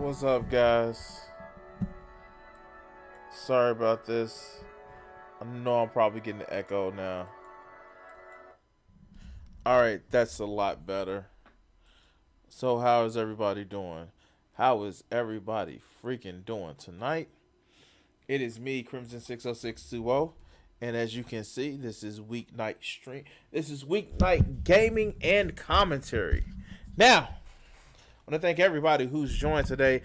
What's up, guys? Sorry about this. I know I'm probably getting the echo now. Alright, that's a lot better. So, how is everybody doing? How is everybody freaking doing tonight? It is me, Crimson60620. And as you can see, this is weeknight stream. This is weeknight gaming and commentary. Now, I want to thank everybody who's joined today.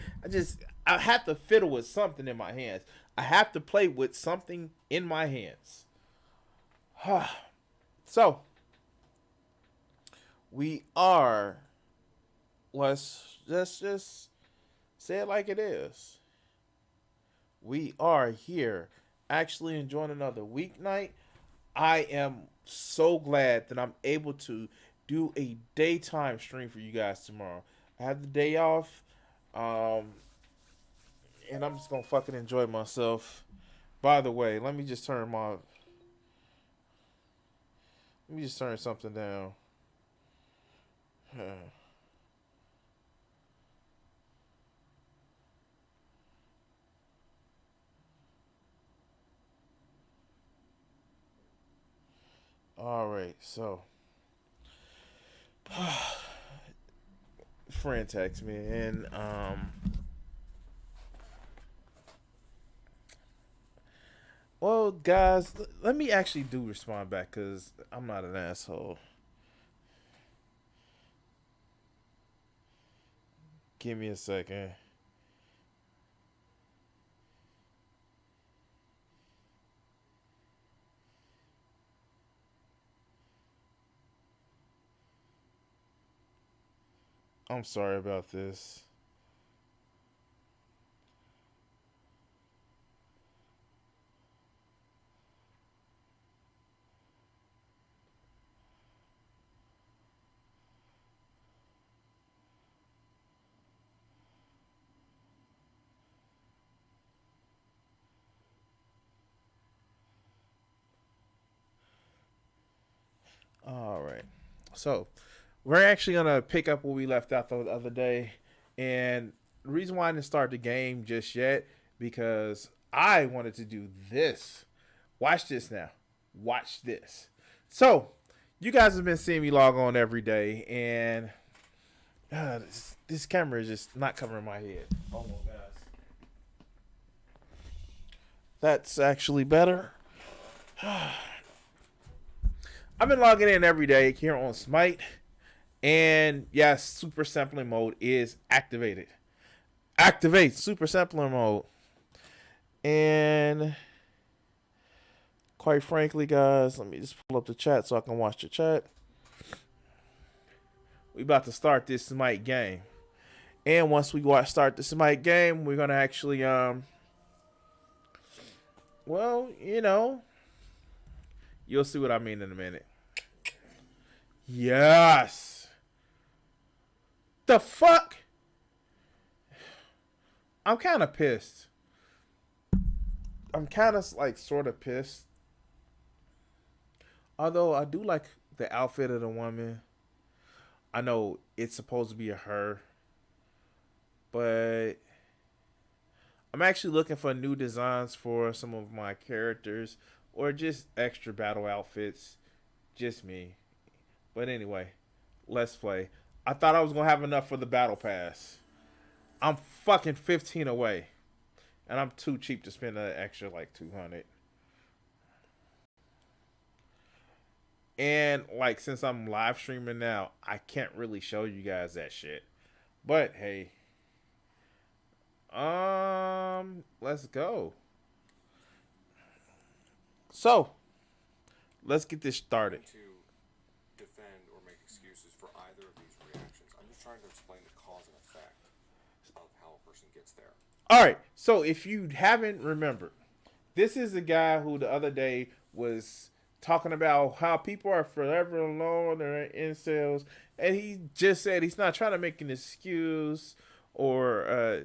I have to fiddle with something in my hands. I have to play with something in my hands. So, we are, let's just say it like it is. We are here actually enjoying another weeknight. I am so glad that I'm able to do a daytime stream for you guys tomorrow. I have the day off, and I'm just gonna fucking enjoy myself. By the way, let me just turn something down. All right, so friend text me and well, guys, let me actually do respond back because I'm not an asshole. Give me a second. I'm sorry about this. All right. So, we're actually going to pick up where we left out the other day. And the reason why I didn't start the game just yet, because I wanted to do this. Watch this now. Watch this. So, you guys have been seeing me log on every day, and this camera is just not covering my head. Oh, my guys. That's actually better. I've been logging in every day here on Smite. And yes, super sampling mode is activated. Activate super sampler mode. And quite frankly, guys, let me just pull up the chat so I can watch the chat. We about to start this Smite game. And once we start the Smite game, we're gonna actually well, you know, you'll see what I mean in a minute. Yes. The fuck? I'm kind of pissed. I'm kind of like sort of pissed. Although I do like the outfit of the woman. I know it's supposed to be a her. But I'm actually looking for new designs for some of my characters. Or just extra battle outfits. Just me. But anyway, let's play. I thought I was going to have enough for the battle pass. I'm fucking 15 away. And I'm too cheap to spend an extra like 200. And like since I'm live streaming now, I can't really show you guys that shit. But hey. Let's go. So, let's get this started. All right, so if you haven't remembered, this is the guy who the other day was talking about how people are forever alone, they're incels, and he just said he's not trying to make an excuse or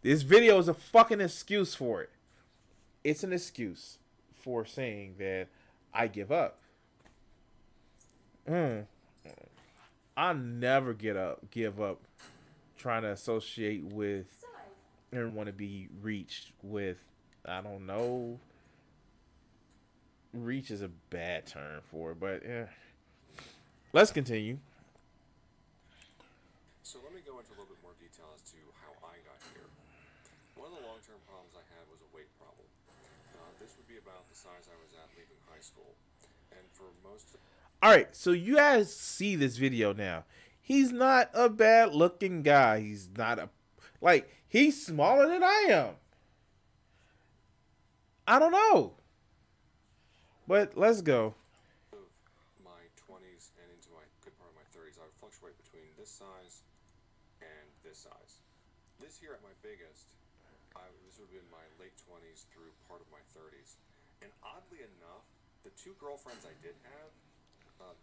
this video is a fucking excuse for it. It's an excuse for saying that I give up. I never give up trying to associate with and want to be reached with, I don't know. Reach is a bad term for it, but yeah. Let's continue. So let me go into a little bit more detail as to how I got here. One of the long-term problems I had was a weight problem. This would be about the size I was at leaving high school. And for most... Alright, so you guys see this video now. He's not a bad looking guy. He's not a... Like, he's smaller than I am. I don't know. But let's go. My 20s and into my good part of my 30s, I would fluctuate between this size and this size. This here at my biggest, this would have been my late 20s through part of my 30s. And oddly enough, the two girlfriends I did have,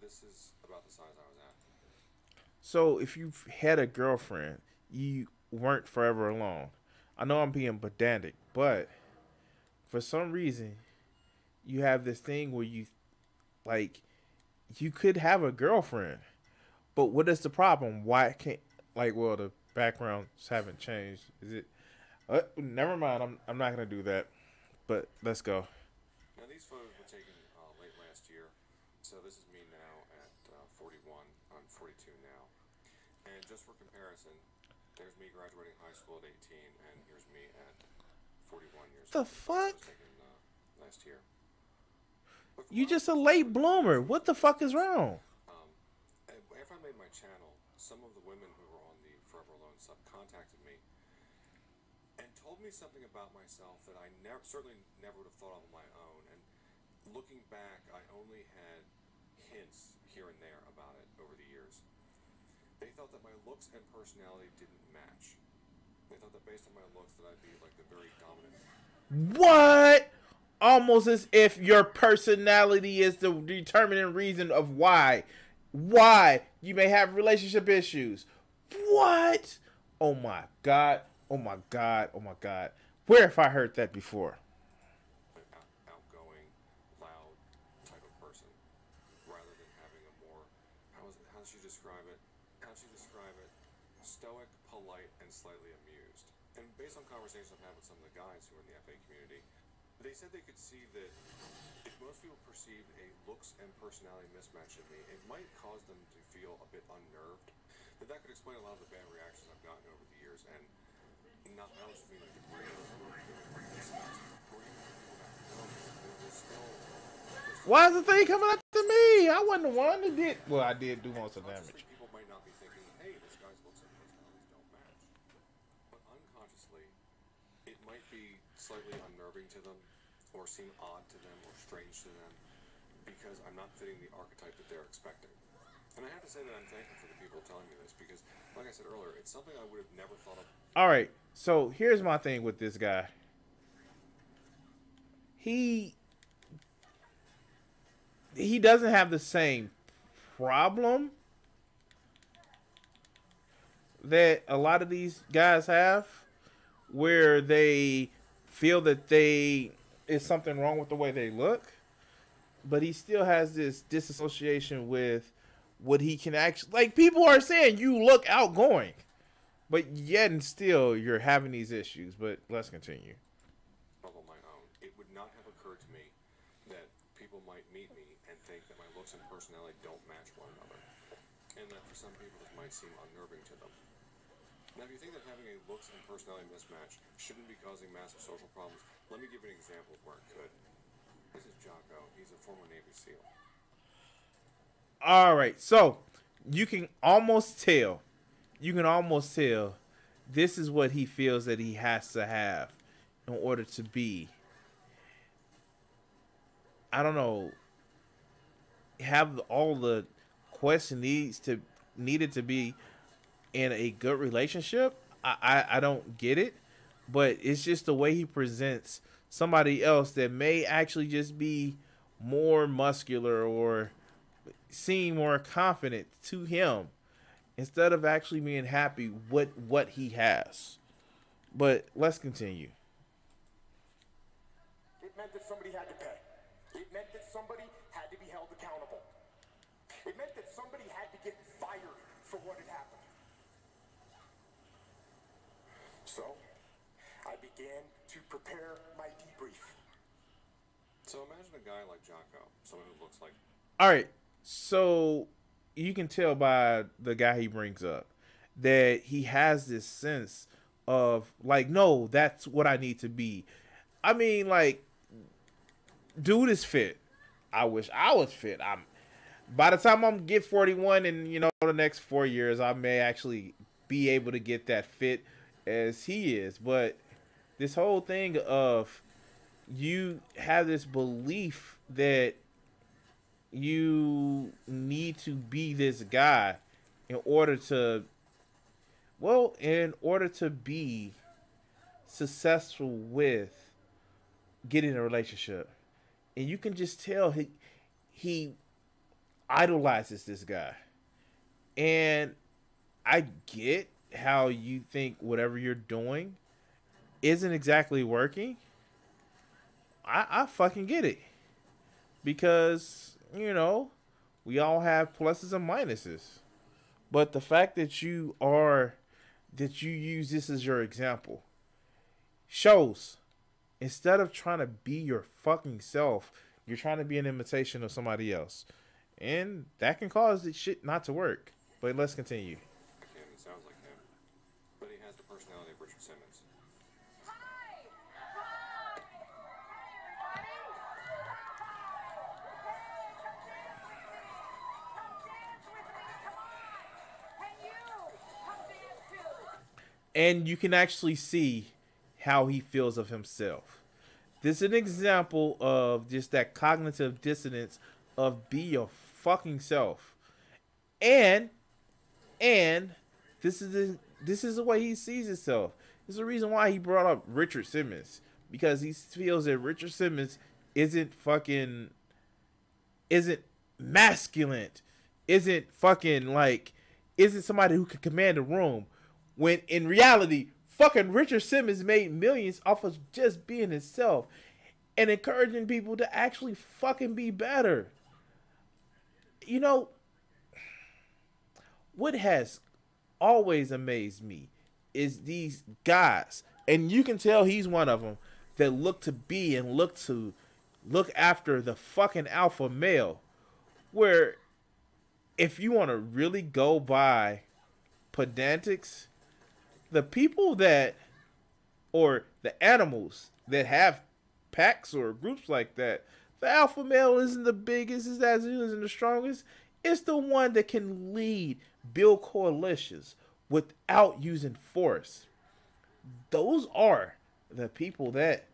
this is about the size I was at. So if you've had a girlfriend, you weren't forever alone. I know I'm being pedantic, but for some reason, you have this thing where you, like, you could have a girlfriend, but what is the problem? Why can't, like, well, the backgrounds haven't changed. Is it? Never mind. I'm not gonna do that. But let's go. Now these photos were taken late last year, so this is me now at 41. I'm 42 now, and just for comparison, there's me graduating high school at 18, and here's me at 41 years old. The fuck? Taken last year. You just a late bloomer. What the fuck is wrong? After I made my channel, some of the women who were on the Forever Alone sub contacted me and told me something about myself that I certainly never would have thought of on my own. And looking back, I only had hints here and there about it over the years. They thought that my looks and personality didn't match. They thought that based on my looks that I'd be like the very dominant. What? Almost as if your personality is the determining reason of why you may have relationship issues. What? Oh my god. Oh my god. Oh my god. Where have I heard that before? Outgoing, loud type of person, rather than having a more, how does she describe it? Stoic, polite, and slightly amused. And based on conversations I've had with some of the guys who are in the FA community, they said they could see that if most people perceived a looks and personality mismatch in me, it might cause them to feel a bit unnerved. That could explain a lot of the bad reactions I've gotten over the years, and not just being like the greatest Why is the thing coming up to me? I wasn't the one that did. Well, I did do most of the damage. People might not be thinking, hey, this guy's looks and personalities don't match. But unconsciously, it might be slightly unnerving to them, or seem odd to them, or strange to them, because I'm not fitting the archetype that they're expecting. And I have to say that I'm thankful for the people telling me this, because, like I said earlier, it's something I would have never thought of. Alright, so here's my thing with this guy. He doesn't have the same problem that a lot of these guys have, where they feel that is something wrong with the way they look, but he still has this disassociation with what he can actually, like, people are saying you look outgoing, but yet and still you're having these issues. But let's continue. On my own, it would not have occurred to me that people might meet me and think that my looks and personality don't match one another, and that for some people this might seem unnerving to them. Now, if you think that having a looks and personality mismatch shouldn't be causing massive social problems, let me give you an example of where it could. This is Jocko. He's a former Navy SEAL. All right, so you can almost tell. This is what he feels that he has to have in order to be, I don't know, have all the questions needed to be in a good relationship. I don't get it, but it's just the way he presents somebody else that may actually just be more muscular or seem more confident to him, instead of actually being happy with what he has. But let's continue. It meant that somebody had to pay. It meant that somebody had to be held accountable. It meant that somebody had to get fired for what had happened. began to prepare my debrief. So imagine a guy like Jocko, someone who looks like... All right, so you can tell by the guy he brings up that he has this sense of like, no, that's what I need to be. I mean, like, dude is fit. I wish I was fit. By the time I'm get 41 and the next 4 years, I may actually be able to get that fit as he is. But this whole thing of you have this belief that you need to be this guy in order to be successful with getting a relationship. And you can just tell he idolizes this guy. And I get how you think whatever you're doing isn't exactly working. I fucking get it. Because, we all have pluses and minuses. But the fact that you use this as your example shows, instead of trying to be your fucking self, you're trying to be an imitation of somebody else. And that can cause the shit not to work. But let's continue. Him, he sounds like him. But he has the personality of Richard Simmons. And you can actually see how he feels of himself. This is an example of just that cognitive dissonance of be your fucking self. And this is the way he sees himself. This is the reason why he brought up Richard Simmons. Because he feels that Richard Simmons isn't masculine, isn't somebody who can command a room. When in reality, fucking Richard Simmons made millions off of just being himself and encouraging people to actually fucking be better. What has always amazed me is these guys, and you can tell he's one of them, that look to be and look after the fucking alpha male. Where if you want to really go by pedantics, the people or the animals that have packs or groups like that, the alpha male isn't the biggest, isn't the strongest. It's the one that can build coalitions without using force. Those are the people that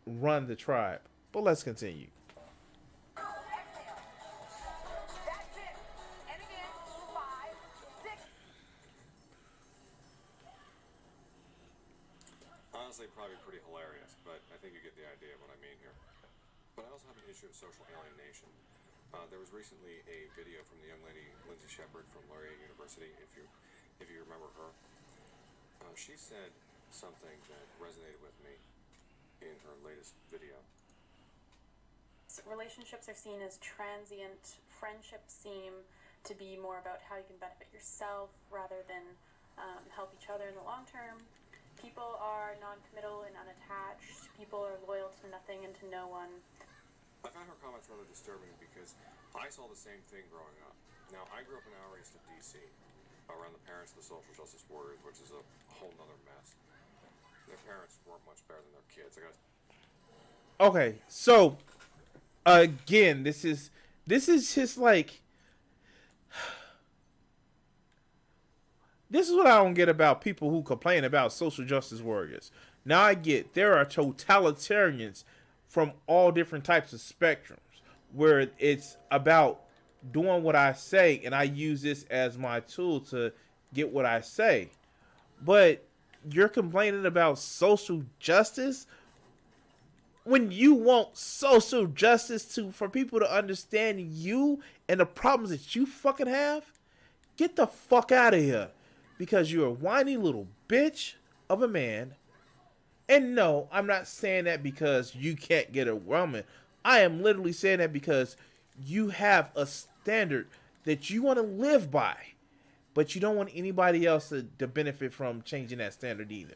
run the tribe. But let's continue. Honestly, probably pretty hilarious, but I think you get the idea of what I mean here. But I also have an issue of social alienation. There was recently a video from the young lady Lindsay Shepard from Laurier University, if you remember her. She said something that resonated with me in her latest video. Relationships are seen as transient. Friendships seem to be more about how you can benefit yourself rather than help each other in the long term. People are non-committal and unattached. People are loyal to nothing and to no one. I found her comments rather disturbing because I saw the same thing growing up. Now, I grew up in our east of D.C., around the parents of the social justice warriors, which is a whole nother mess. Their parents weren't much better than their kids. Okay, so again, this is just like, this is what I don't get about people who complain about social justice warriors. Now I get there are totalitarians from all different types of spectrums where it's about doing what I say and I use this as my tool to get what I say. But you're complaining about social justice when you want social justice for people to understand you and the problems that you fucking have. Get the fuck out of here. Because you're a whiny little bitch of a man. And no, I'm not saying that because you can't get a woman. I am literally saying that because you have a standard that you want to live by. But you don't want anybody else to benefit from changing that standard either.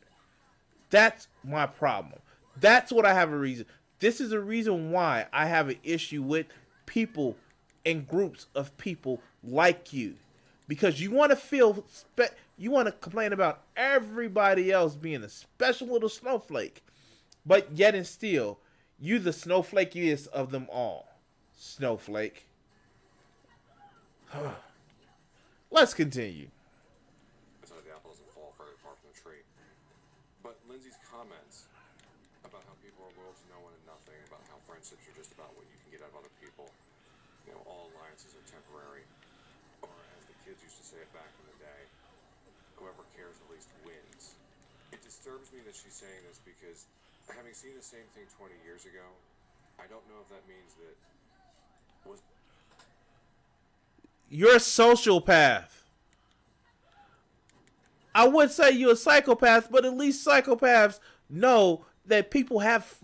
That's my problem. That's what I have a reason. This is a reason why I have an issue with people and groups of people like you. Because you want to you want to complain about everybody else being a special little snowflake. But yet and still, you the snowflakiest of them all. Snowflake. Let's continue. So the apple doesn't fall very far from the tree. But Lindsay's comments about how people are loyal to no one and nothing, about how friendships are just about what you can get out of other people, you know, all alliances are temporary, or as the kids used to say it back in the day, whoever cares at least wins. It disturbs me that she's saying this because having seen the same thing 20 years ago, I don't know if that means that was... You're a sociopath. I would say you're a psychopath, but at least psychopaths know that people have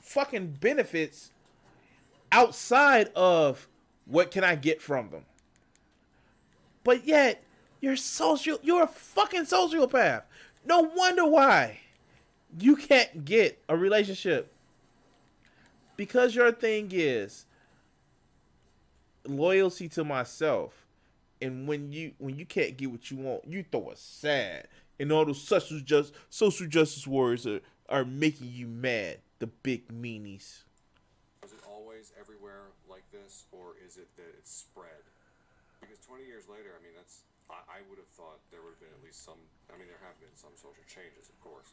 fucking benefits outside of what can I get from them. But yet, you're a fucking sociopath. No wonder why you can't get a relationship. Because your thing is loyalty to myself. And when you can't get what you want, you throw a sad. And all those social justice warriors are making you mad. The big meanies. Was it always everywhere like this, or is it that it's spread? Because 20 years later, I mean, I would have thought there would have been at least some, I mean, there have been some social changes, of course.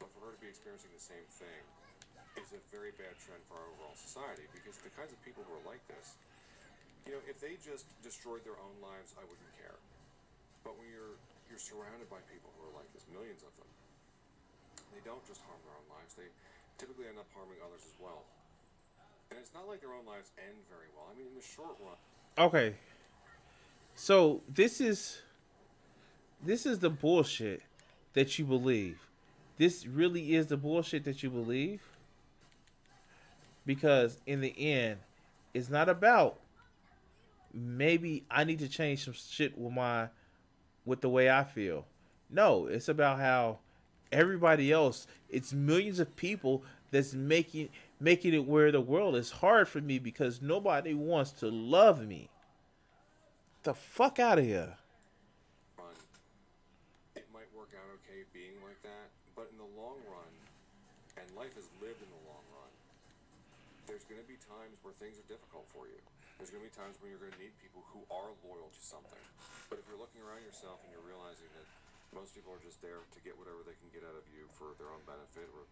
But for her to be experiencing the same thing is a very bad trend for our overall society, because the kinds of people who are like this, you know, if they just destroyed their own lives, I wouldn't care. But when you're surrounded by people who are like this, millions of them, they don't just harm their own lives, they typically end up harming others as well. And it's not like their own lives end very well. I mean, in the short run. Okay. So this is the bullshit that you believe. This really is the bullshit that you believe. Because in the end, it's not about maybe I need to change some shit with the way I feel. No, it's about how everybody else, it's millions of people that's making it where the world is hard for me because nobody wants to love me. The fuck out of here. It might work out okay being like that, but in the long run, and life is lived in the long run, there's going to be times where things are difficult for you. There's going to be times when you're going to need people who are loyal to something. But if you're looking around yourself and you're realizing that most people are just there to get whatever they can get out of you for their own benefit, or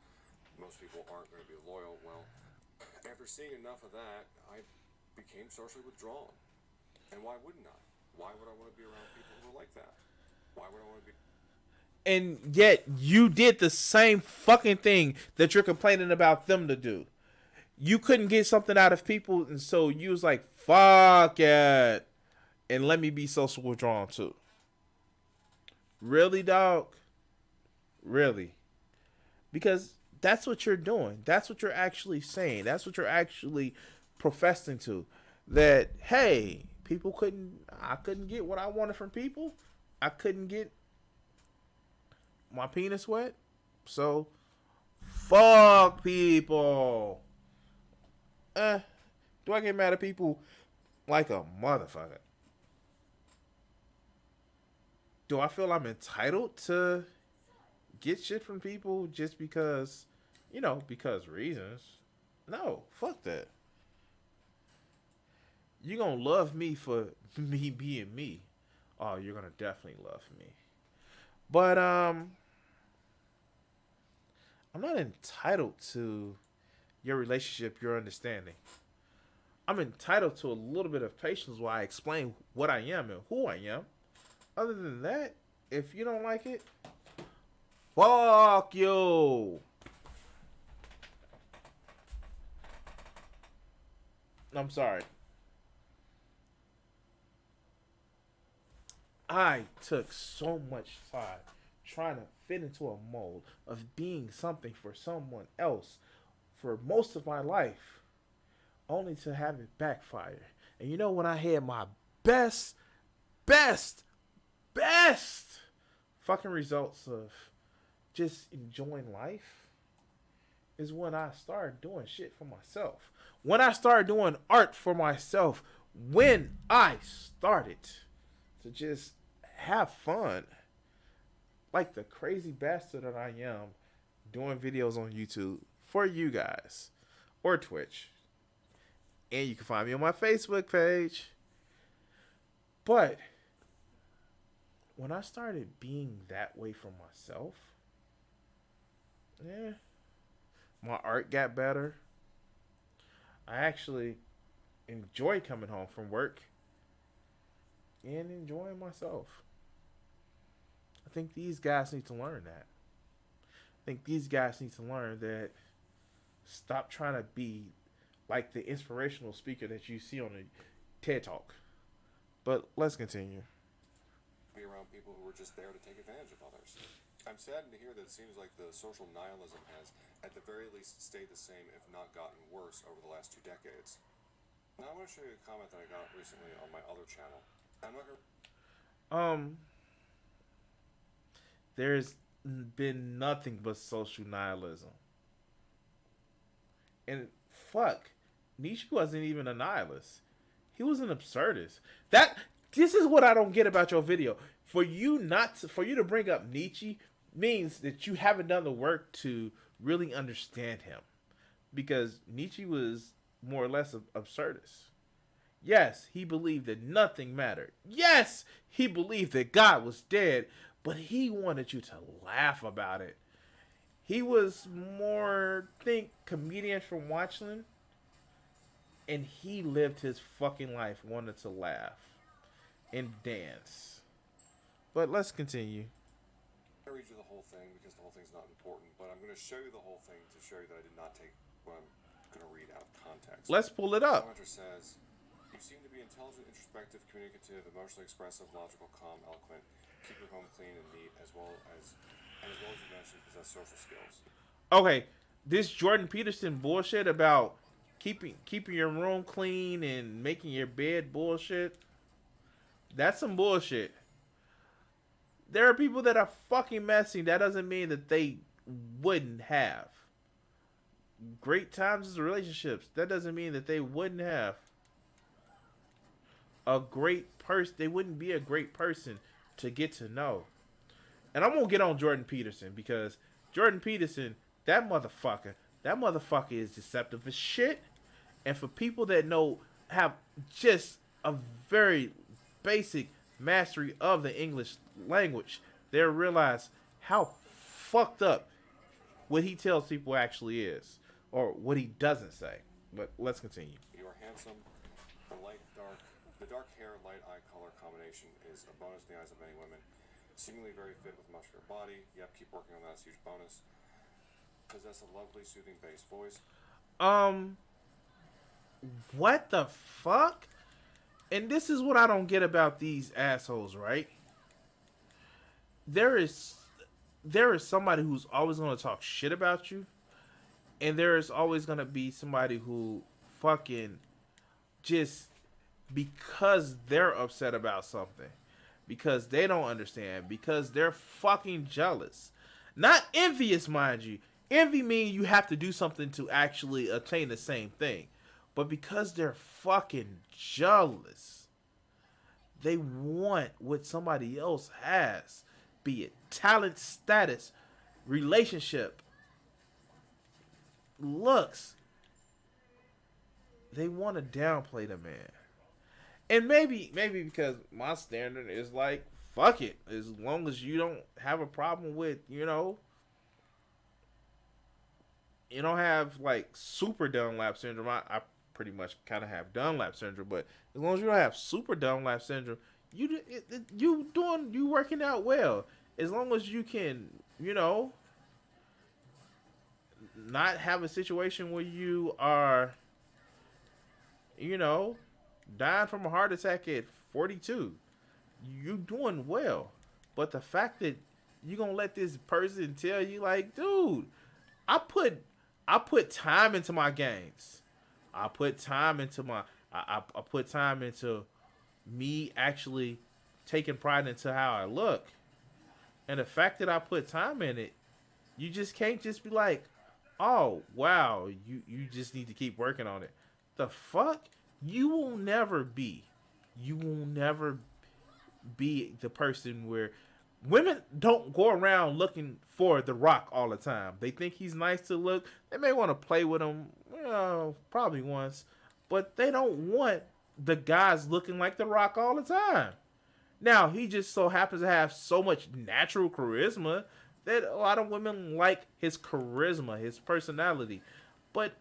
most people aren't going to be loyal, well, after seeing enough of that, I became socially withdrawn. And why wouldn't I? Why would I want to be around people who are like that? Why would I want to be... And yet, you did the same fucking thing that you're complaining about them to do. You couldn't get something out of people, and so you was like, fuck it, and let me be social withdrawn too. Really, dog? Really? Because that's what you're doing. That's what you're actually saying. That's what you're actually professing to. That, hey, I couldn't get what I wanted from people. I couldn't get my penis wet. So, fuck people. Do I get mad at people like a motherfucker? Do I feel I'm entitled to get shit from people just because, because reasons? No, fuck that. You gonna love me for me being me. Oh, you're gonna definitely love me. But, I'm not entitled to your relationship, your understanding. I'm entitled to a little bit of patience while I explain what I am and who I am. Other than that, if you don't like it, fuck you. I'm sorry. I took so much time trying to fit into a mold of being something for someone else for most of my life, only to have it backfire. And you know, when I had my best fucking results of just enjoying life is when I started doing shit for myself. When I started doing art for myself. When I started to just have fun. Like the crazy bastard that I am, doing videos on YouTube for you guys. Or Twitch. And you can find me on my Facebook page. But when I started being that way for myself, my art got better. I actually enjoy coming home from work and enjoying myself. I think these guys need to learn that. I think these guys need to learn that stop trying to be like the inspirational speaker that you see on a TED Talk. But let's continue. Be around people who are just there to take advantage of others. I'm saddened to hear that it seems like the social nihilism has, at the very least, stayed the same, if not gotten worse, over the last 2 decades. Now I want to show you a comment that I got recently on my other channel. I'm not gonna... There's been nothing but social nihilism. And fuck, Nietzsche wasn't even a nihilist. He was an absurdist. This is what I don't get about your video. For you to bring up Nietzsche means that you haven't done the work to really understand him. Because Nietzsche was more or less absurdist. Yes, he believed that nothing mattered. Yes, he believed that God was dead, but he wanted you to laugh about it. He was more, comedian from Watchland, and he lived his fucking life wanting to laugh and dance. But let's continue. I'm going to read you the whole thing because the whole thing's not important, but I'm going to show you the whole thing to show you that I did not take what I'm going to read out of context. Let's pull it up. The commenter says, you seem to be intelligent, introspective, communicative, emotionally expressive, logical, calm, eloquent, keep your home clean and neat, as well as you mentioned, possess social skills. Okay, this Jordan Peterson bullshit about keeping your room clean and making your bed bullshit, that's some bullshit. There are people that are fucking messy. That doesn't mean that they wouldn't have great times as relationships. That doesn't mean that they wouldn't have a great person. They wouldn't be a great person to get to know. And I'm gonna get on Jordan Peterson because Jordan Peterson, that motherfucker is deceptive as shit. And for people that have just a very basic mastery of the English language, they'll realize how fucked up what he tells people actually is, or what he doesn't say. But let's continue. You are handsome. The dark hair, light eye color combination is a bonus in the eyes of many women. Seemingly very fit with muscular body. Yep, keep working on that. It's a huge bonus. Possess a lovely, soothing bass voice. What the fuck? And this is what I don't get about these assholes, right? There is somebody who's always going to talk shit about you, and there is always going to be somebody who fucking just, because they're upset about something, because they don't understand, because they're fucking jealous. Not envious, mind you. Envy means you have to do something to actually attain the same thing. But because they're fucking jealous, they want what somebody else has. Be it talent, status, relationship, looks. They want to downplay the man. And maybe because my standard is like, fuck it. As long as you don't have a problem with, you don't have like super Dunlap syndrome. I pretty much kind of have Dunlap syndrome, but as long as you don't have super Dunlap syndrome, you working out well. As long as you can, not have a situation where you are, dying from a heart attack at 42, you doing well. But the fact that you're gonna let this person tell you, like, dude, I put time into my games. I put time into I put time into me actually taking pride into how I look. And the fact that I put time in it, You just can't just be like, oh wow, you just need to keep working on it. The fuck? You will never be. You will never be the person where women don't go around looking for The Rock all the time. They think he's nice to look. They may want to play with him, probably once, but they don't want the guys looking like The Rock all the time. Now, he just so happens to have so much natural charisma that a lot of women like his charisma, his personality. But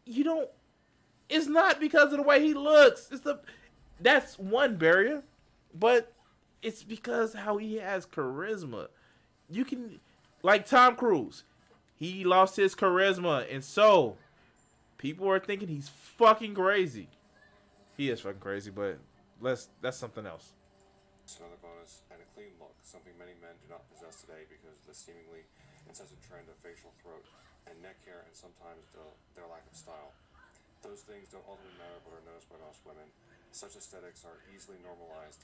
you don't, it's not because of the way he looks. That's one barrier, but it's because how he has charisma. You can, like Tom Cruise, he lost his charisma, and so people are thinking he's fucking crazy. He is fucking crazy, but that's something else. Another bonus, and a clean look, something many men do not possess today because of the seemingly incessant trend of facial throat and neck hair, and sometimes their lack of style. Those things don't ultimately matter but are noticed by most women. Such aesthetics are easily normalized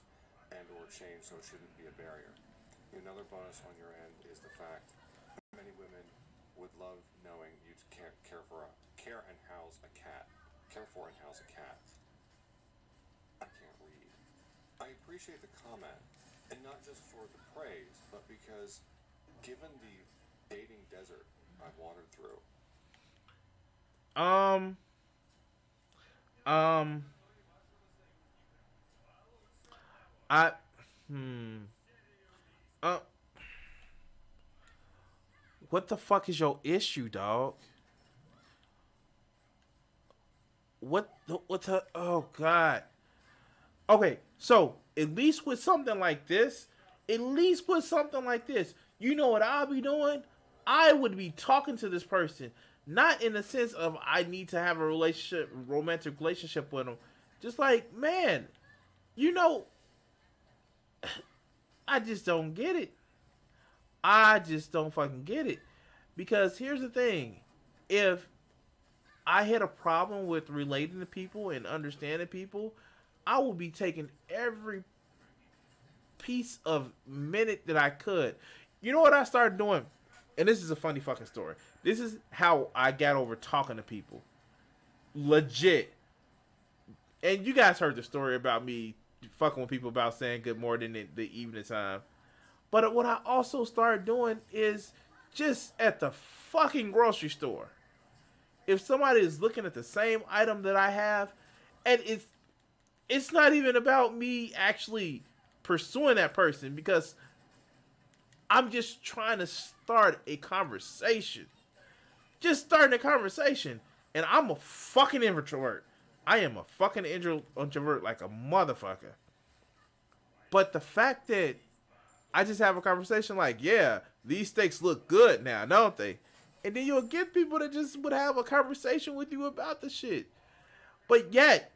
and or changed, so it shouldn't be a barrier. Another bonus on your end is the fact many women would love knowing you care and house a cat. Care for and house a cat. I can't read. I appreciate the comment, and not just for the praise, but because given the dating desert I've wandered through. What the fuck is your issue, dog? What the, oh God. Okay, so at least with something like this, you know what I'll be doing? I would be talking to this person, not in the sense of I need to have a romantic relationship with them. Just like, man, I just don't get it. I just don't fucking get it. Because here's the thing. If I had a problem with relating to people and understanding people, I would be taking every piece of minute that I could. You know what I started doing? And this is a funny fucking story. This is how I got over talking to people. Legit. And you guys heard the story about me fucking with people about saying good morning in the evening time. But what I also started doing is just at the fucking grocery store. If somebody is looking at the same item that I have, and it's not even about me actually pursuing that person, because I'm just trying to start a conversation. Just starting a conversation. And I'm a fucking introvert. I am a fucking introvert like a motherfucker. But the fact that I just have a conversation like, yeah, these steaks look good now, don't they? And then you'll get people that just would have a conversation with you about the shit. But yet,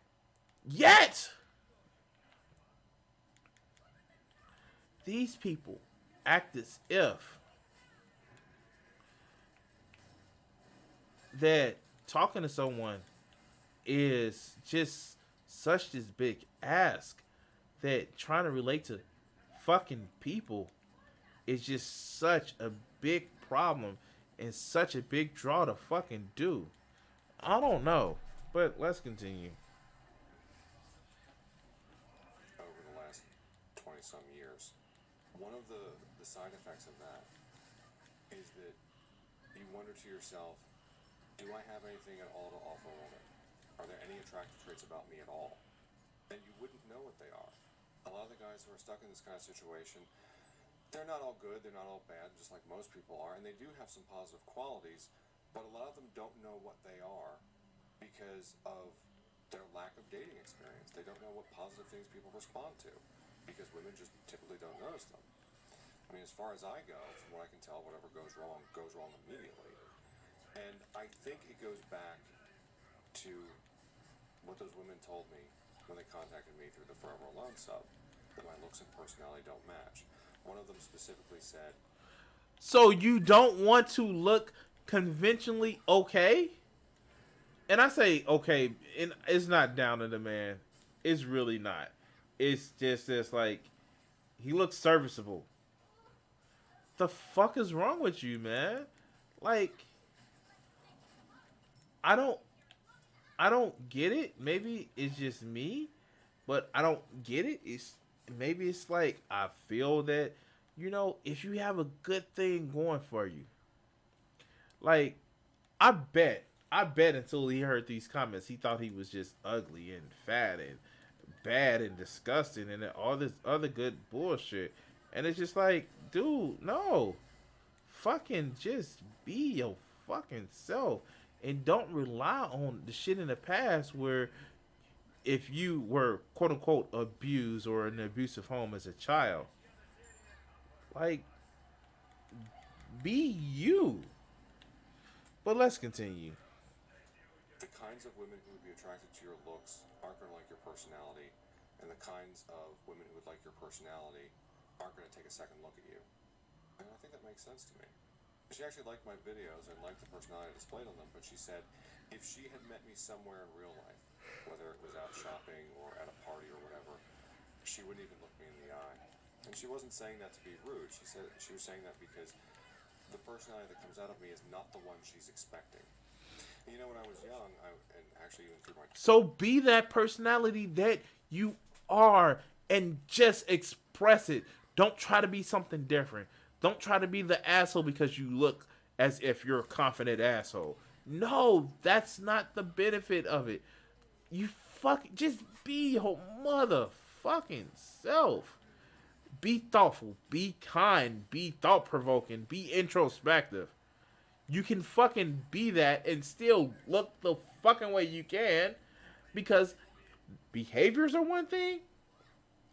these people act as if that talking to someone is just such this big ask, that trying to relate to fucking people is just such a big problem and such a big draw to fucking do. I don't know, but let's continue. Over the last 20-some years, one of the side effects of that is that you wonder to yourself, do I have anything at all to offer a woman? Are there any attractive traits about me at all? And you wouldn't know what they are. A lot of the guys who are stuck in this kind of situation, they're not all good, they're not all bad, just like most people are, and they do have some positive qualities, but a lot of them don't know what they are because of their lack of dating experience. They don't know what positive things people respond to because women just typically don't notice them. I mean, as far as I go, from what I can tell, whatever goes wrong immediately. And I think it goes back to what those women told me when they contacted me through the Forever Alone sub, that my looks and personality don't match. One of them specifically said, so you don't want to look conventionally okay? And I say okay, and it's not down to the man. It's really not. It's just like, he looks serviceable. The fuck is wrong with you, man? Like, I don't I don't get it. Maybe it's just me, but I don't get it. Maybe it's like I feel that, if you have a good thing going for you, like I bet until he heard these comments, he thought he was just ugly and fat and bad and disgusting and all this other good bullshit. And it's just like, dude, no. Fucking just be your fucking self. And don't rely on the shit in the past where if you were quote unquote abused or in an abusive home as a child. Like, be you. But let's continue. The kinds of women who would be attracted to your looks aren't going to like your personality, and the kinds of women who would like your personality aren't going to take a second look at you. And I think that makes sense to me. She actually liked my videos and liked the personality displayed on them, but she said if she had met me somewhere in real life, whether it was out shopping or at a party or whatever, she wouldn't even look me in the eye. And she wasn't saying that to be rude. She was saying that because the personality that comes out of me is not the one she's expecting. And when I was young, and actually even through my... So be that personality that you are and just express it. Don't try to be something different. Don't try to be the asshole because you look as if you're a confident asshole. No, that's not the benefit of it. You just be your motherfucking self. Be thoughtful, be kind, be thought-provoking, be introspective. You can fucking be that and still look the fucking way you can, because behaviors are one thing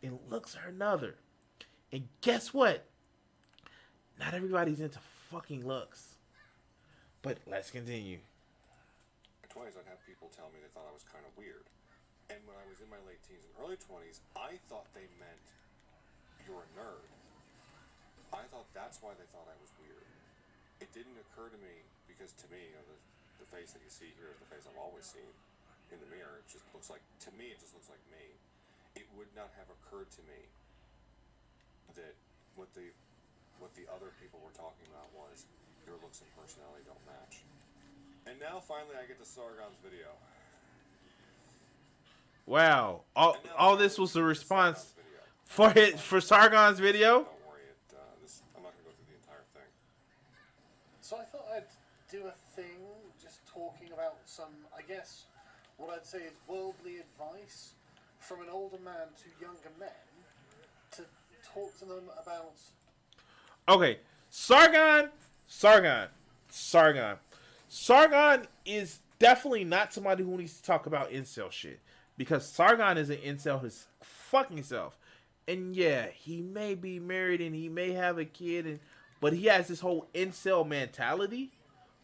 and looks are another. And guess what? Not everybody's into fucking looks. But let's continue. In my 20s, I'd have people tell me they thought I was kind of weird. And when I was in my late teens and early 20s, I thought they meant you're a nerd. I thought that's why they thought I was weird. It didn't occur to me, because to me, the face that you see here is the face I've always seen in the mirror. It just looks like, to me, it just looks like me. It would not have occurred to me that what the other people were talking about was your looks and personality don't match. And now finally I get to Sargon's video. Wow. All this was a response for Sargon's video? Don't worry, I'm not going to go through the entire thing. So I thought I'd do a thing just talking about some, I guess, what I'd say is worldly advice from an older man to younger men to talk to them about... Okay, Sargon is definitely not somebody who needs to talk about incel shit. Because Sargon is an incel his fucking self. And yeah, he may be married and he may have a kid, but he has this whole incel mentality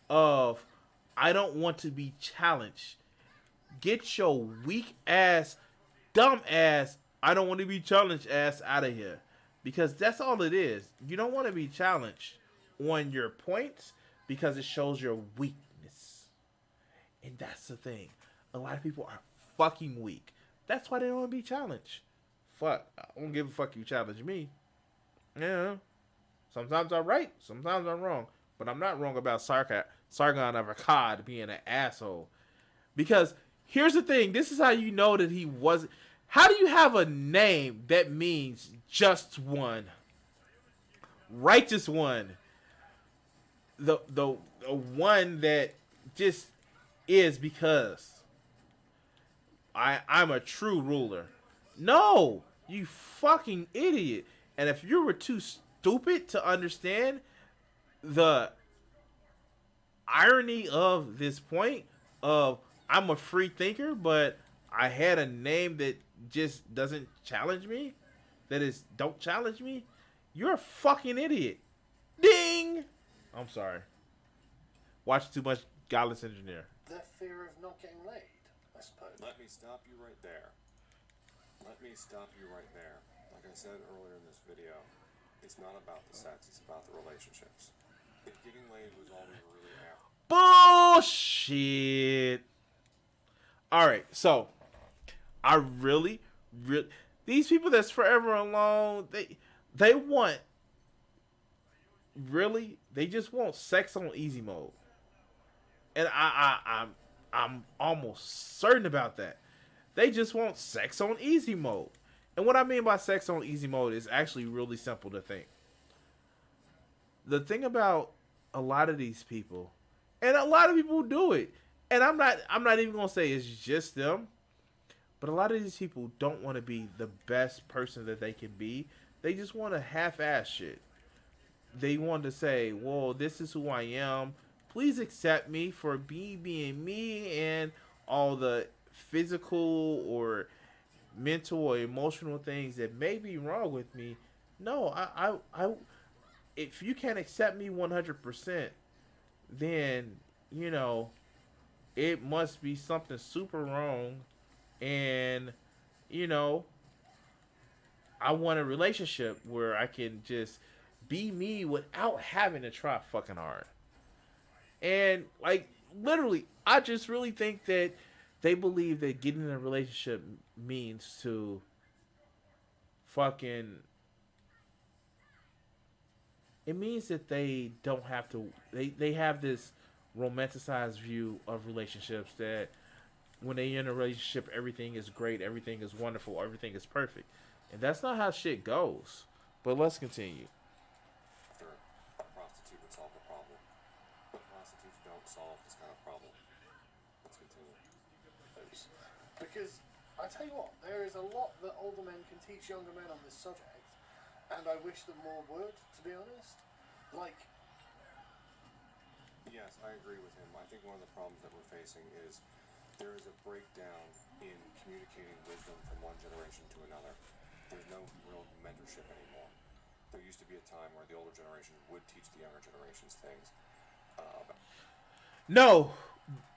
of, I don't want to be challenged. Get your weak ass, dumb ass, I don't want to be challenged ass out of here. Because that's all it is. You don't want to be challenged on your points because it shows your weakness. And that's the thing. A lot of people are fucking weak. That's why they don't want to be challenged. Fuck. I don't give a fuck you challenge me. Yeah. Sometimes I'm right. Sometimes I'm wrong. But I'm not wrong about Sargon of Akkad being an asshole. Because here's the thing. This is how you know that he wasn't. How do you have a name that means just one? Righteous one. The one that just is because I'm a true ruler. No, you fucking idiot. And if you were too stupid to understand the irony of this point of I'm a free thinker, but I had a name that just doesn't challenge me, that is, don't challenge me, you're a fucking idiot. Ding! I'm sorry. Watch too much Godless Engineer. The fear of not getting laid, I suppose. Let me stop you right there. Like I said earlier in this video, it's not about the sex, it's about the relationships. If getting laid was all we were really after. Bullshit. Alright, so I really these people that's forever alone, they want really, they just want sex on easy mode. And I'm almost certain about that. They just want sex on easy mode. And what I mean by sex on easy mode is actually really simple to think. The thing about a lot of these people, and a lot of people do it, and I'm not even gonna say it's just them, but a lot of these people don't want to be the best person that they can be. They just want to half-ass shit. They want to say, well, this is who I am. Please accept me for being me, and all the physical or mental or emotional things that may be wrong with me. No, I if you can't accept me 100%, then, you know, it must be something super wrong. And, you know, I want a relationship where I can just be me without having to try fucking hard. And, like, literally, I just really think that they believe that getting in a relationship means to fucking... It means that they don't have to... They have this romanticized view of relationships that when they in a relationship, everything is great, everything is wonderful, everything is perfect. And that's not how shit goes. But let's continue. A prostitute would solve the problem. But prostitutes don't solve this kind of problem. Let's continue. Because, I tell you what, there is a lot that older men can teach younger men on this subject, and I wish that more would, to be honest. Like... Yes, I agree with him. I think one of the problems that we're facing is there is a breakdown in communicating wisdom from one generation to another. There's no real mentorship anymore. There used to be a time where the older generation would teach the younger generations things. No,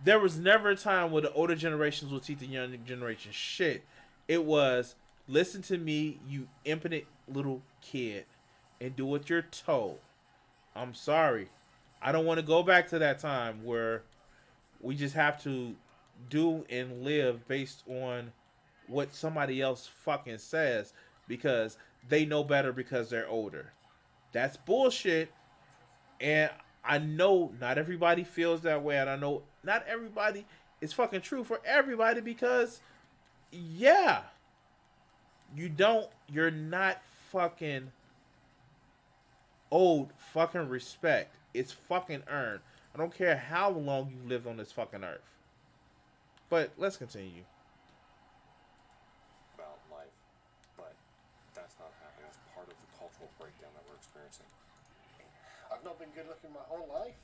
there was never a time where the older generations would teach the younger generation shit. It was, listen to me, you impotent little kid, and do what you're told. I'm sorry. I don't want to go back to that time where we just have to do and live based on what somebody else fucking says because they know better because they're older. That's bullshit. And I know not everybody feels that way. And I know not everybody is fucking true for everybody because, yeah, you're not fucking owed fucking respect. It's fucking earned. I don't care how long you lived on this fucking earth. But let's continue. About life, but that's not happening. That's part of the cultural breakdown that we're experiencing. I've not been good looking my whole life,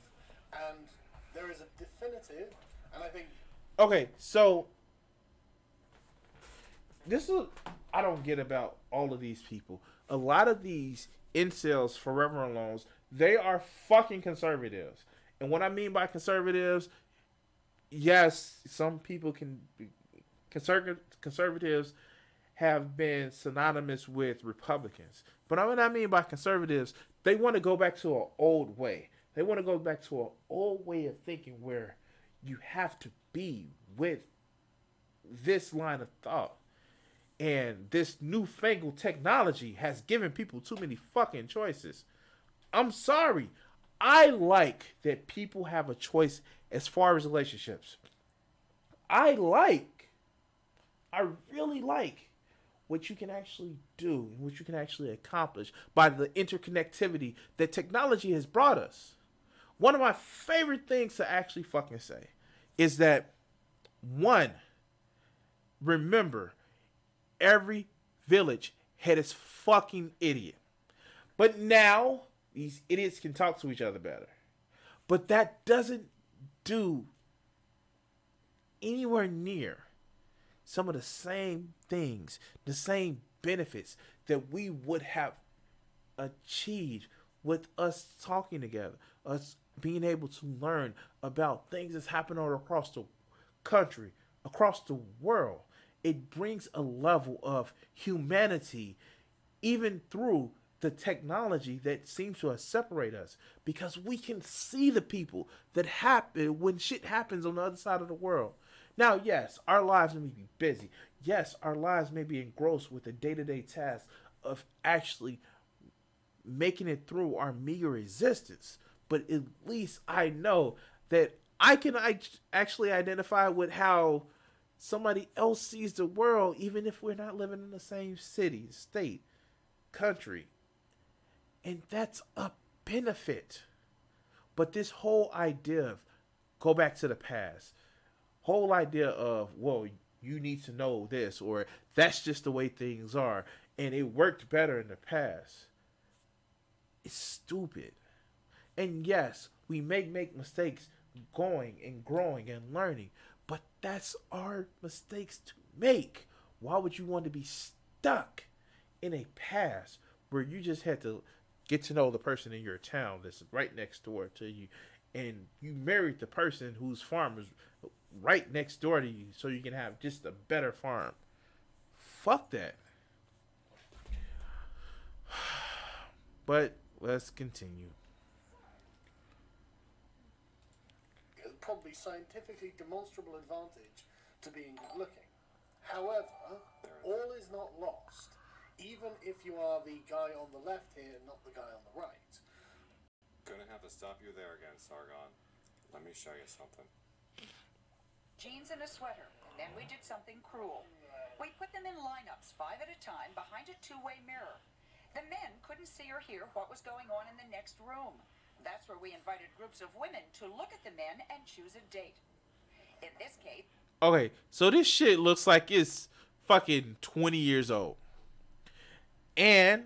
and there is a definitive, and I think... Okay, so this is I don't get about all of these people. A lot of these incels, forever alone, they are fucking conservatives. And what I mean by conservatives, yes, some people can be conservatives have been synonymous with Republicans. But what I mean by conservatives, they want to go back to an old way. They want to go back to an old way of thinking where you have to be with this line of thought. And this newfangled technology has given people too many fucking choices. I'm sorry. I like that people have a choice as far as relationships. I really like what you can actually do, what you can actually accomplish by the interconnectivity that technology has brought us. One of my favorite things to actually fucking say is that, one, remember, every village had its fucking idiot. But now, these idiots can talk to each other better. But that doesn't do anywhere near some of the same things, the same benefits that we would have achieved with us talking together, us being able to learn about things that's happening all across the country, across the world. It brings a level of humanity even through the technology that seems to separate us, because we can see the people that happen when shit happens on the other side of the world. Now, yes, our lives may be busy. Yes, our lives may be engrossed with the day-to-day task of actually making it through our meager existence. But at least I know that I can actually identify with how somebody else sees the world, even if we're not living in the same city, state, country. And that's a benefit. But this whole idea of go back to the past, whole idea of, well, you need to know this, or that's just the way things are, and it worked better in the past. It's stupid. And yes, we may make mistakes going and growing and learning, but that's our mistakes to make. Why would you want to be stuck in a past where you just had to get to know the person in your town that's right next door to you, and you married the person whose farm is right next door to you so you can have just a better farm? Fuck that. But let's continue. Probably scientifically demonstrable advantage to being good looking. However, all is not lost, even if you are the guy on the left here, not the guy on the right. Gonna have to stop you there again, Sargon. Let me show you something. Jeans and a sweater, and then we did something cruel. We put them in lineups, 5 at a time, behind a two-way mirror. The men couldn't see or hear what was going on in the next room. That's where we invited groups of women to look at the men and choose a date. In this case... Okay, so this shit looks like it's fucking 20 years old. And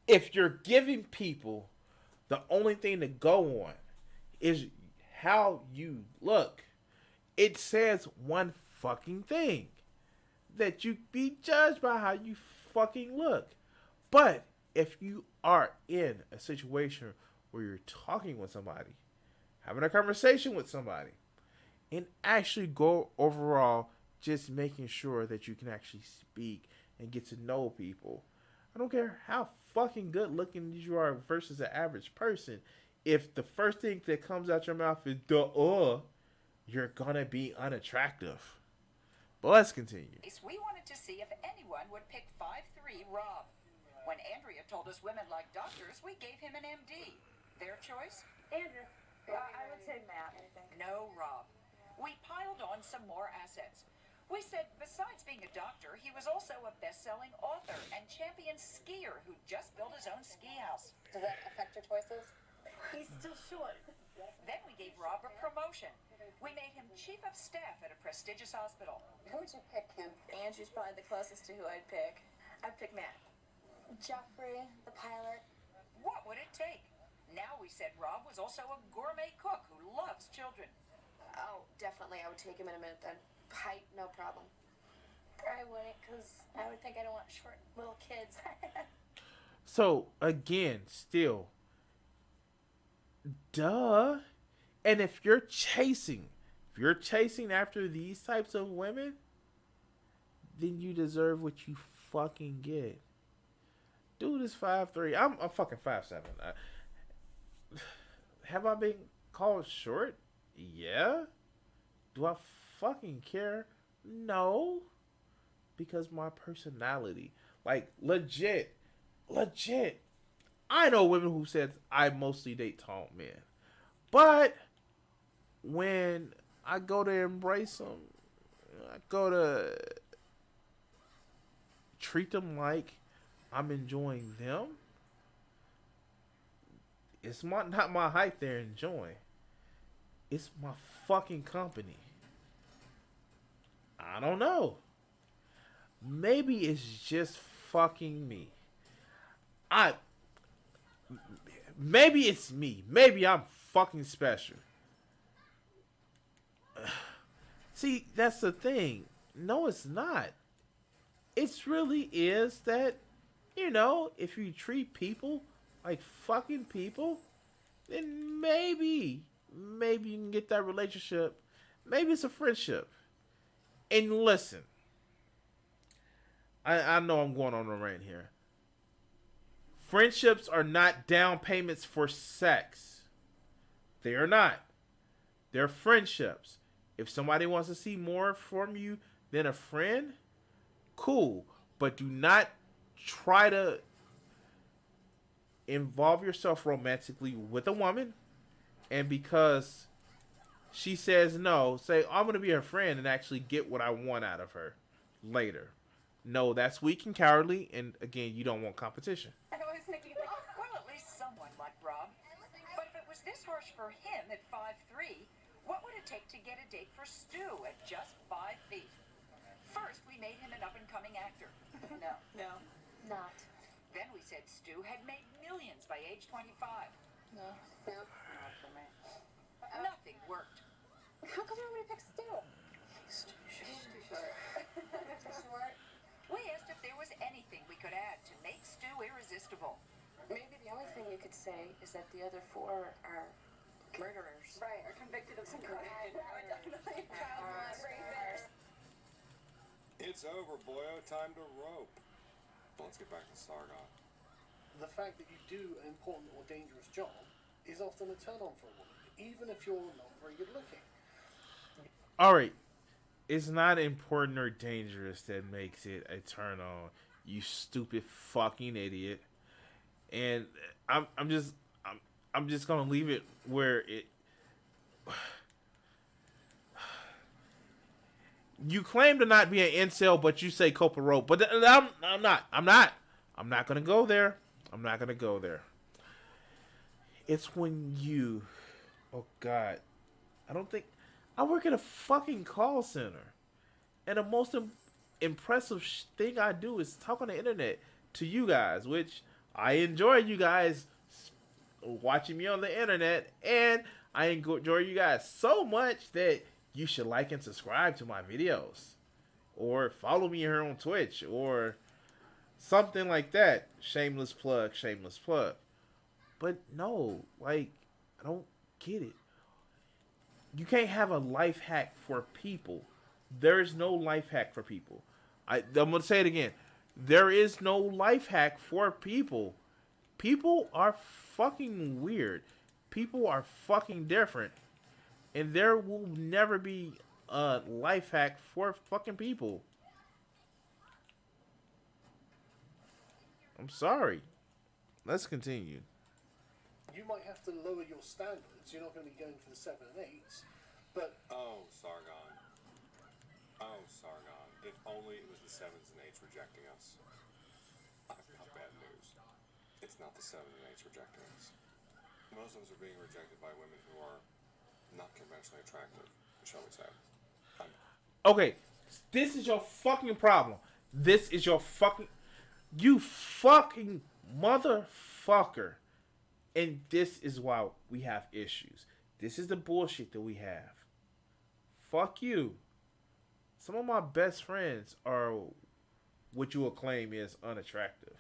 if you're giving people the only thing to go on is how you look, it says one fucking thing. That you be judged by how you fucking look. But if you are in a situation where you're talking with somebody, having a conversation with somebody, and actually go overall just making sure that you can actually speak and get to know people, I don't care how fucking good looking you are versus the average person. If the first thing that comes out your mouth is duh, you're gonna be unattractive. But let's continue. We wanted to see if anyone would pick 5'3" Rob. When Andrea told us women like doctors, we gave him an MD. Their choice? Andrew. I would say Matt, I think. No, Rob. We piled on some more assets. We said besides being a doctor, he was also a best-selling author and champion skier who just built his own ski house. Does that affect your choices? He's still short. Then we gave Rob a promotion. We made him chief of staff at a prestigious hospital. Who would you pick, Kim? Andrew's probably the closest to who I'd pick. I'd pick Matt. Jeffrey, the pilot. What would it take? Now we said Rob was also a gourmet cook who loves children. Oh, definitely. I would take him in a minute then. Height, no problem. I wouldn't, because I would think I don't want short little kids. So, again, still, duh. And if you're chasing after these types of women, then you deserve what you fucking get. Dude is 5'3". I'm fucking 5'7". Have I been called short? Yeah. Do I fucking care? No. Because my personality, like legit. I know women who said I mostly date tall men, but when I go to embrace them, I go to treat them like I'm enjoying them. It's not my height they're enjoying. It's my fucking company. I don't know. Maybe it's just fucking me. Maybe it's me. Maybe I'm fucking special. See, that's the thing. No, it's not. It really is that, if you treat people like fucking people, then maybe you can get that relationship. Maybe it's a friendship. And listen, I know I'm going on a rant here. Friendships are not down payments for sex. They are not. They're friendships. If somebody wants to see more from you than a friend, cool. But do not try to involve yourself romantically with a woman, and because she says no, say, I'm going to be her friend and actually get what I want out of her later. No, that's weak and cowardly, and again, you don't want competition. And I was thinking, well, at least someone like Rob. But if it was this harsh for him at 5'3", what would it take to get a date for Stu at just 5 feet? First, we made him an up-and-coming actor. No. Not. Then we said Stu had made millions by age 25. No. Not for me. Nothing worked. How come nobody picked Stu? Stu short. We asked if there was anything we could add to make Stu irresistible. Maybe the only thing you could say is that the other 4 are murderers. Right, or convicted of some crime. Or definitely child molesters. It's over, boyo. Time to rope. But let's get back to Sargon. The fact that you do an important or dangerous job is often a turn-on for a woman, even if you're not very good looking. All right, it's not important or dangerous that makes it a turn on. You stupid fucking idiot. And I'm just gonna leave it where it. You claim to not be an incel, but you say cope a rope. But I'm not gonna go there. I'm not gonna go there. It's when you, oh God, I work at a fucking call center, and the most impressive thing I do is talk on the internet to you guys, which I enjoy you guys watching me on the internet, and I enjoy you guys so much that you should like and subscribe to my videos, or follow me here on Twitch, or something like that. Shameless plug, shameless plug. But no, like, I don't get it. You can't have a life hack for people. There is no life hack for people. I'm going to say it again. There is no life hack for people. People are fucking weird. People are fucking different. And there will never be a life hack for fucking people. I'm sorry. Let's continue. You might have to lower your standards. You're not going to be going for the 7 and 8s, but Oh, Sargon. Oh, Sargon. If only it was the 7s and 8s rejecting us. I've got bad news. It's not the 7 and 8s rejecting us. Most of us are being rejected by women who are not conventionally attractive, shall we say. Okay, this is your fucking problem. This is your fucking... You fucking motherfucker. And this is why we have issues. This is the bullshit that we have. Fuck you. Some of my best friends are what you will claim is unattractive.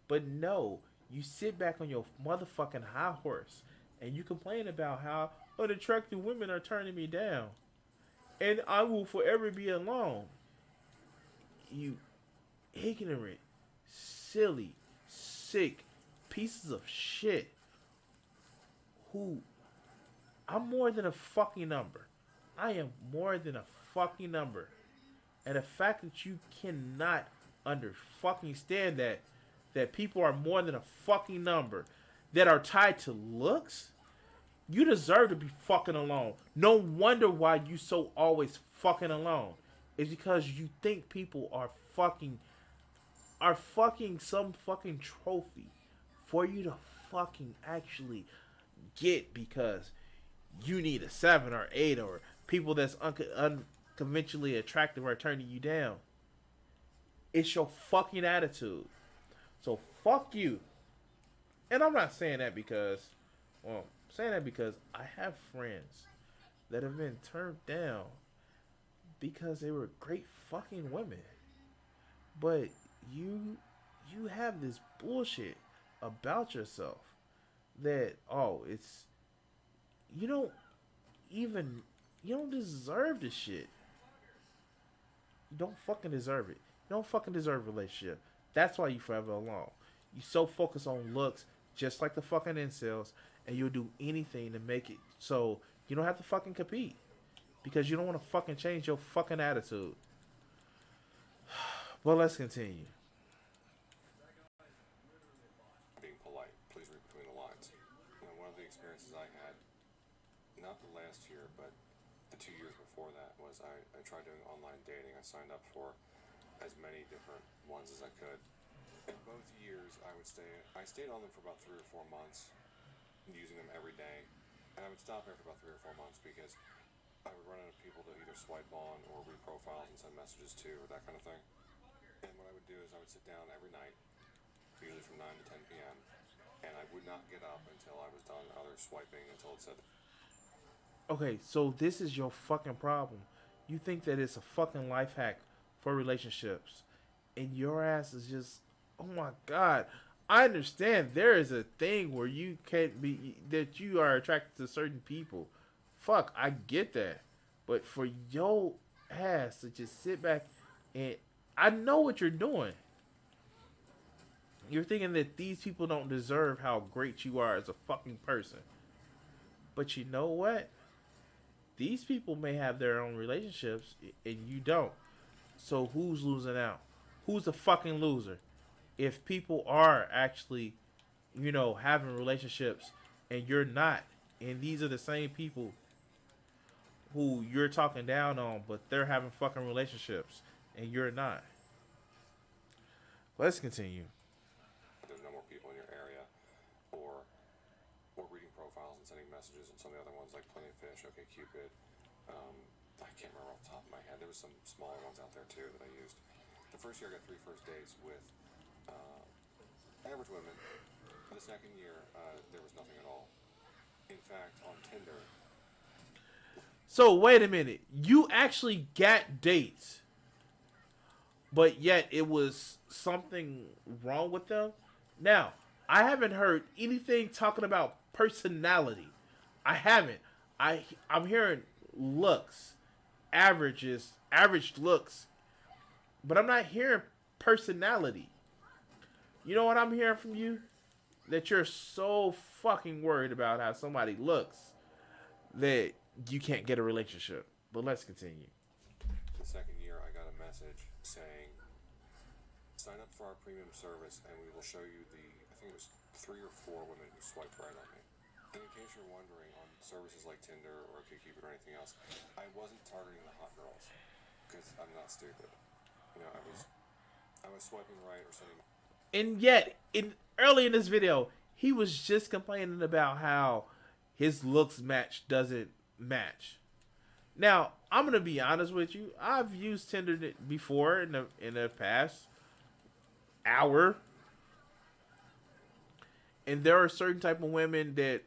But no, you sit back on your motherfucking high horse and you complain about how unattractive women are turning me down. And I will forever be alone. You ignorant, silly, sick pieces of shit. Who... I'm more than a fucking number. I am more than a fucking number. And the fact that you cannot fucking stand that people are more than a fucking number, that are tied to looks, you deserve to be fucking alone. No wonder why you so always fucking alone. It's because you think people are fucking some fucking trophy for you to fucking actually get, because you need a 7 or 8, or people that's unconventionally attractive are turning you down. It's your fucking attitude. So fuck you. And I'm not saying that because, well, I'm saying that because I have friends that have been turned down because they were great fucking women. But you have this bullshit about yourself that, oh, it's, you don't deserve this shit. You don't fucking deserve it. You don't fucking deserve a relationship. That's why you forever alone. You so focused on looks, just like the fucking incels, and you'll do anything to make it so you don't have to fucking compete, because you don't want to fucking change your fucking attitude. Well, let's continue. not the last year, but the 2 years before that, was I tried doing online dating. I signed up for as many different ones as I could. In both years, I stayed on them for about 3 or 4 months, using them every day. And I would stop after about 3 or 4 months because I would run into people to either swipe on or read profiles and send messages to or that kind of thing. And what I would do is I would sit down every night, usually from 9 to 10 p.m., and I would not get up until I was done other swiping until it said... Okay, so this is your fucking problem. You think that it's a fucking life hack for relationships, and your ass is just, oh my god. I understand there is a thing where you can't be, that you are attracted to certain people. Fuck, I get that. But for your ass to just sit back and, I know what you're doing. You're thinking that these people don't deserve how great you are as a fucking person. But you know what? These people may have their own relationships and you don't. So who's losing out? Who's the fucking loser? If people are actually, you know, having relationships and you're not, and these are the same people who you're talking down on, but they're having fucking relationships and you're not. Let's continue. There's no more people in your area, or reading profiles and sending messages, and some of the other ones like Plenty of Fish, OK Cupid. I can't remember off the top of my head. There was some smaller ones out there too that I used. The first year I got 3 first dates with average women. The second year there was nothing at all. In fact, on Tinder. So wait a minute. You actually got dates, but yet it was something wrong with them? Now, I haven't heard anything talking about personality. I haven't. I'm hearing looks, average looks, but I'm not hearing personality. You know what I'm hearing from you? That you're so fucking worried about how somebody looks that you can't get a relationship. But let's continue. The second year, I got a message saying, sign up for our premium service and we will show you I think it was 3 or 4 women who swiped right on me. And in case you're wondering, on services like Tinder or OkCupid or anything else, I wasn't targeting the hot girls because I'm not stupid. You know, I was swiping right or sending... And yet, early in this video, he was just complaining about how his looks doesn't match. Now, I'm gonna be honest with you. I've used Tinder before in the past hour, and there are certain type of women that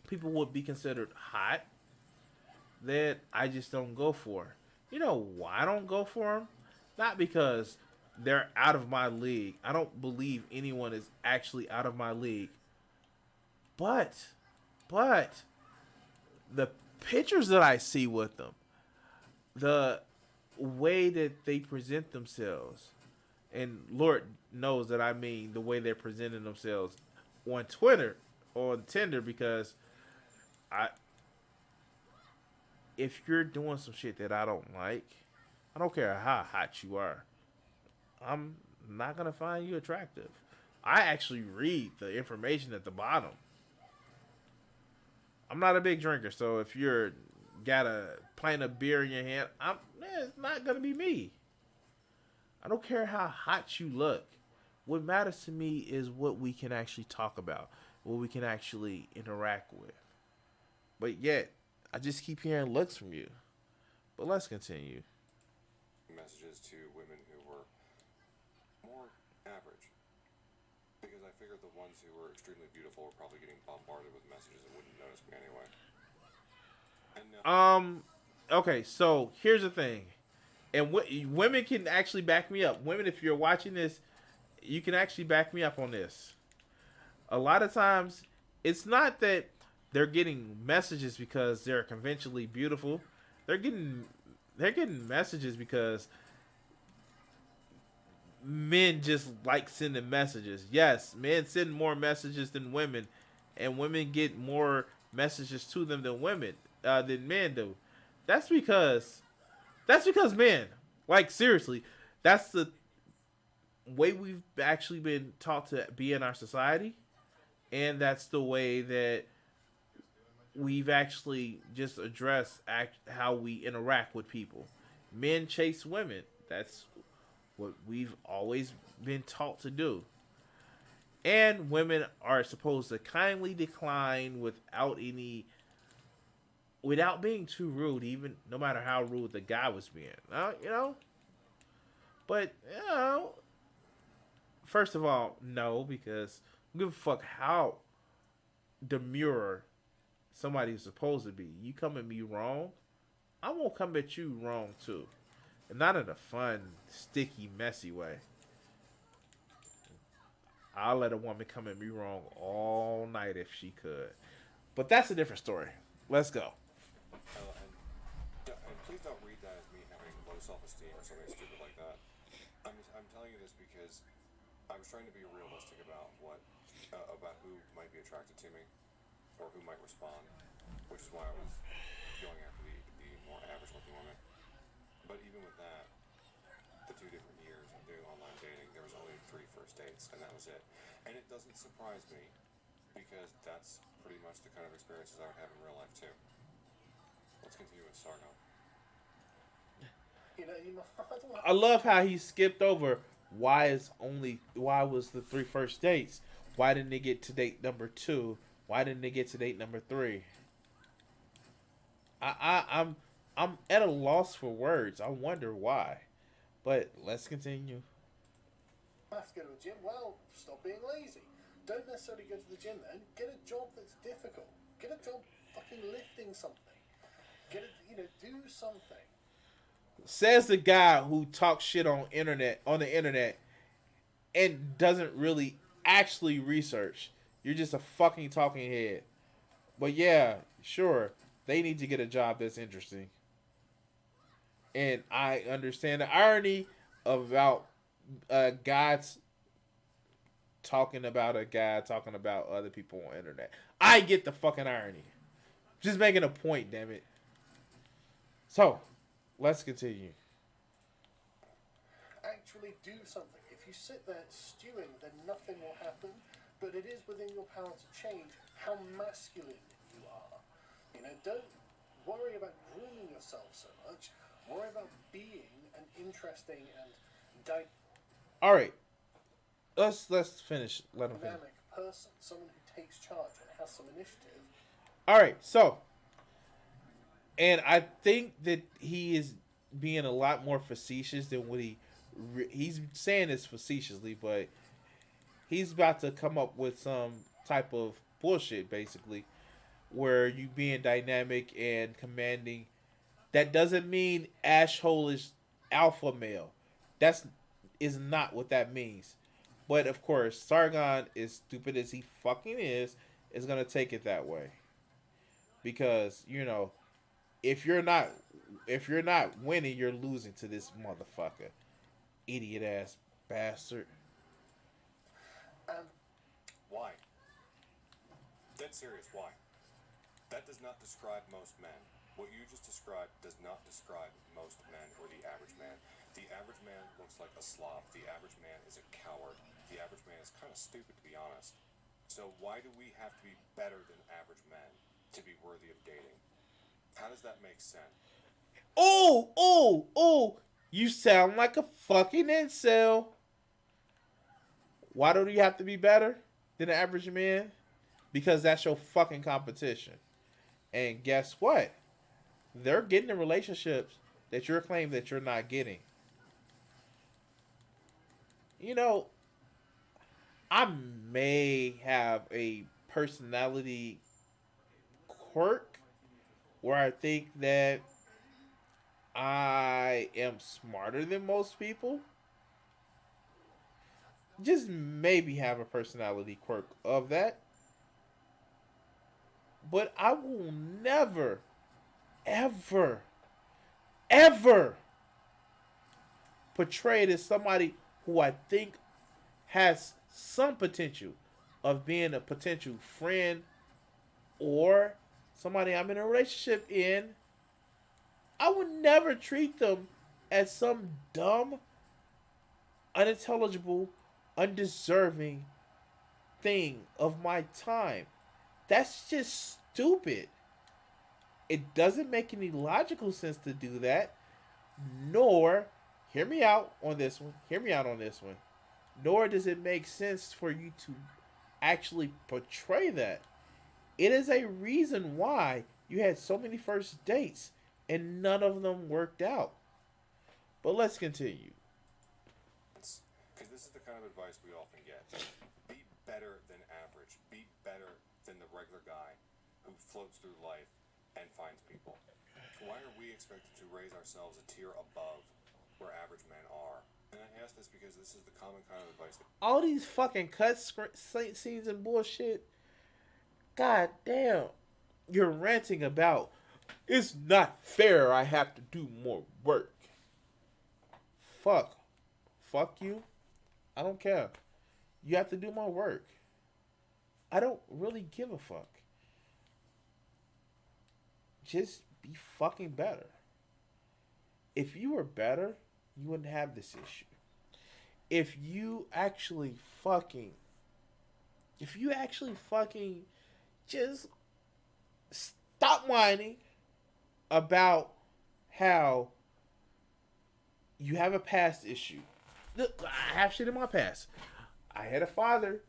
people would be considered hot that I just don't go for. You know why I don't go for them? Not because they're out of my league. I don't believe anyone is actually out of my league. But the pictures that I see with them, the way that they present themselves, and Lord knows that I mean the way they're presenting themselves on Twitter or on Tinder, because if you're doing some shit that I don't like, I don't care how hot you are, I'm not going to find you attractive. I actually read the information at the bottom. I'm not a big drinker, so if you're got a pint of beer in your hand, it's not going to be me. I don't care how hot you look. What matters to me is what we can actually talk about, what we can actually interact with. But yet, I just keep hearing looks from you. But let's continue. Messages to women who were more average, because I figured the ones who were extremely beautiful were probably getting bombarded with messages and wouldn't notice me anyway. And okay, so here's the thing, and women can actually back me up. Women, if you're watching this, you can actually back me up on this. A lot of times, it's not that they're getting messages because they're conventionally beautiful. They're getting messages because men just like sending messages. Yes, men send more messages than women, and women get more messages to them than men do. That's because men, like, seriously, that's the way we've actually been taught to be in our society, and that's the way that we've actually just addressed how we interact with people. Men chase women. That's what we've always been taught to do. And women are supposed to kindly decline without being too rude, even no matter how rude the guy was being. You know? But, you know, first of all, no, because I don't give a fuck how demure somebody's supposed to be. You come at me wrong, I won't come at you wrong too. And not in a fun, sticky, messy way. I'll let a woman come at me wrong all night if she could. But that's a different story. Let's go. And please don't read that as me having low self-esteem or something stupid like that. I'm telling you this because I was trying to be realistic about about who might be attracted to me or who might respond, which is why I was going after the more average-looking women. But even with that, the 2 different years of doing online dating, there was only 3 first dates, and that was it. And it doesn't surprise me because that's pretty much the kind of experiences I would have in real life too. Let's continue with Sargon. I love how he skipped over why was the 3 first dates? Why didn't they get to date number 2? Why didn't they get to date number 3? I'm at a loss for words. I wonder why. But let's continue. Have to go to the gym. Well, stop being lazy. Don't necessarily go to the gym then. Get a job that's difficult. Get a job fucking lifting something. Do something. Says the guy who talks shit on the internet and doesn't really actually research. You're just a fucking talking head. But yeah, sure, they need to get a job that's interesting. And I understand the irony about a guy talking about a guy talking about other people on the internet. I get the fucking irony. Just making a point, damn it. So, let's continue. Actually do something. If you sit there stewing, then nothing will happen. But it is within your power to change how masculine you are. Don't worry about grooming yourself so much. Worry about being an interesting and all right. Let's finish. Let him finish. Dynamic person, someone who takes charge and has some initiative. All right. So, and I think that he is being a lot more facetious than what he's saying this facetiously, but he's about to come up with some type of bullshit, basically, where you being dynamic and commanding. That doesn't mean asshole-ish alpha male. Is not what that means. But of course, Sargon, as stupid as he fucking is gonna take it that way. Because, if you're not winning, you're losing to this motherfucker. Idiot ass bastard. Why? Dead serious, why? That does not describe most men. What you just described does not describe most men or the average man. The average man looks like a slob. The average man is a coward. The average man is kind of stupid, to be honest. So why do we have to be better than average men to be worthy of dating? How does that make sense? Oh! You sound like a fucking incel. Why do you have to be better than the average man? Because that's your fucking competition. And guess what? They're getting the relationships that you're claiming that you're not getting. I may have a personality quirk where I think that I am smarter than most people. Just maybe have a personality quirk of that. But I will never, ever, ever portray it as somebody who I think has some potential of being a potential friend or somebody I'm in a relationship in. I would never treat them as some dumb, unintelligible, undeserving thing of my time. That's just stupid. It doesn't make any logical sense to do that, nor, hear me out on this one, nor does it make sense for you to actually portray that. It is a reason why you had so many first dates and none of them worked out. But let's continue. Because this is the kind of advice we often get. Be better than average. Be better than the regular guy who floats through life and finds people. Why are we expected to raise ourselves a tier above where average men are? And I ask this because this is the common kind of advice. All these fucking cut scenes and bullshit. God damn. You're ranting about, it's not fair, I have to do more work. Fuck you. I don't care. You have to do more work. I don't really give a fuck. Just be fucking better. If you were better, you wouldn't have this issue. If you actually fucking just stop whining about how you have a past issue. Look, I have shit in my past. I had a father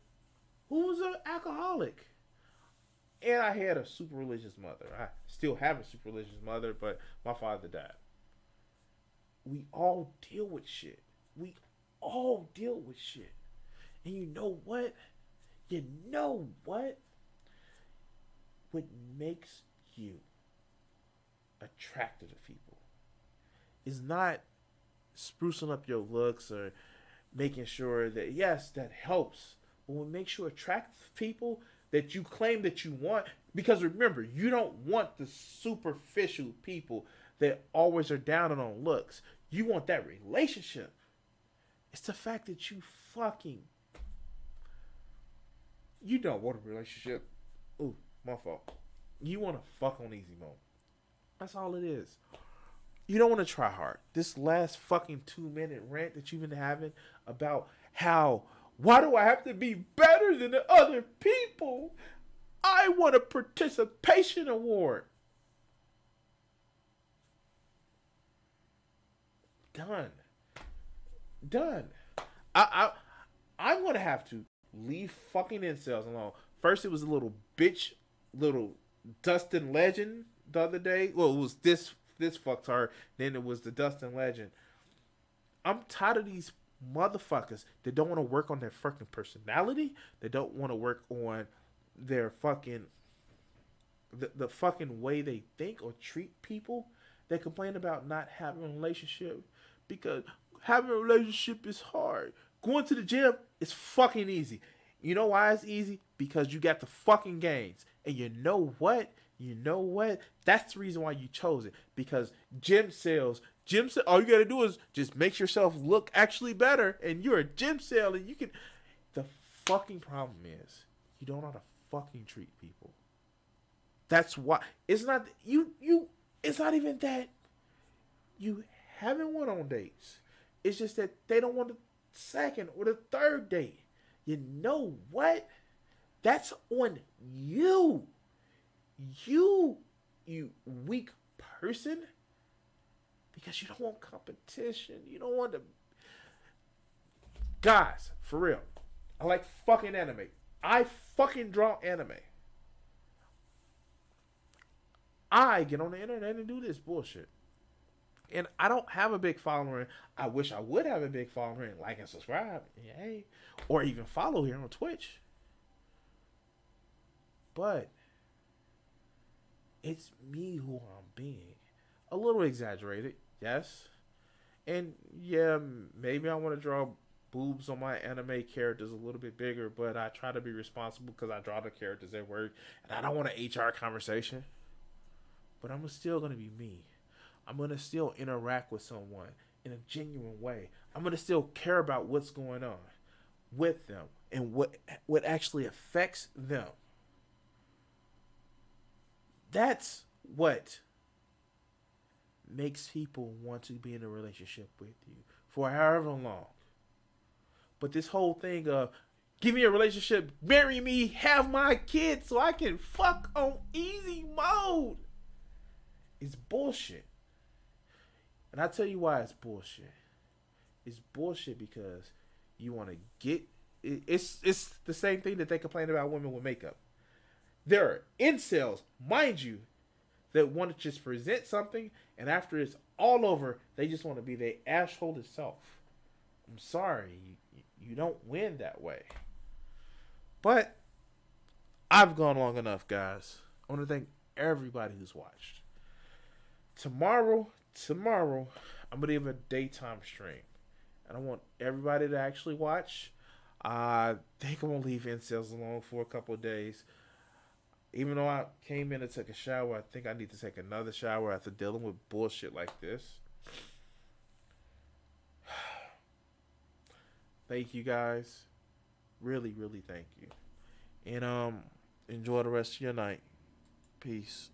who was an alcoholic. And I had a super religious mother. I still have a super religious mother, but my father died. We all deal with shit. And you know what? What makes you attracted to people is not sprucing up your looks or making sure that, yes, that helps. But what makes you attract people that you claim that you want, because remember, you don't want the superficial people that always are down on looks. You want that relationship. It's the fact that you don't want a relationship. Ooh, my fault. You want to fuck on easy mode. That's all it is. You don't want to try hard. This last fucking 2-minute rant that you've been having about how, why do I have to be better than the other people? I want a participation award. Done. I'm gonna have to leave fucking incels alone. First, it was a little Dustin Legend the other day. Well, it was this fucktard. Then it was the Dustin Legend. I'm tired of these motherfuckers that don't want to work on their fucking personality. They don't want to work on their fucking the fucking way they think or treat people. They complain about not having a relationship because having a relationship is hard. Going to the gym is fucking easy. You know why it's easy? Because you got the fucking gains. And you know what? That's the reason why you chose it. Because gym sales, all you gotta do is just make yourself look actually better, and you're a gym sale, and you can. The fucking problem is you don't know how to fucking treat people. That's why it's not you. It's not even that you haven't went on dates. It's just that they don't want the second or the third date. You know what? That's on you. You weak person. Because you don't want competition. You don't want to. Guys, for real. I like fucking anime. I fucking draw anime. I get on the internet and do this bullshit. And I don't have a big following. I wish I would have a big following. Like and subscribe. Hey. Or even follow here on Twitch. But it's me who I'm being. A little exaggerated, yes. And yeah, maybe I want to draw boobs on my anime characters a little bit bigger, but I try to be responsible because I draw the characters at work. And I don't want an HR conversation. But I'm still going to be me. I'm going to still interact with someone in a genuine way. I'm going to still care about what's going on with them and what actually affects them. That's what makes people want to be in a relationship with you for however long. But this whole thing of give me a relationship, marry me, have my kids so I can fuck on easy mode. It's bullshit. And I tell you why it's bullshit. It's bullshit because you want to get... It's the same thing that they complain about women with makeup. There are incels, mind you, that want to just present something, and after it's all over, they just want to be their asshole self. I'm sorry, you don't win that way. But I've gone long enough, guys. I want to thank everybody who's watched. Tomorrow, I'm gonna give a daytime stream, and I want everybody to actually watch. I think I'm gonna leave incels alone for a couple of days. Even though I came in and took a shower, I think I need to take another shower after dealing with bullshit like this. Thank you guys. Really, really thank you. And enjoy the rest of your night. Peace.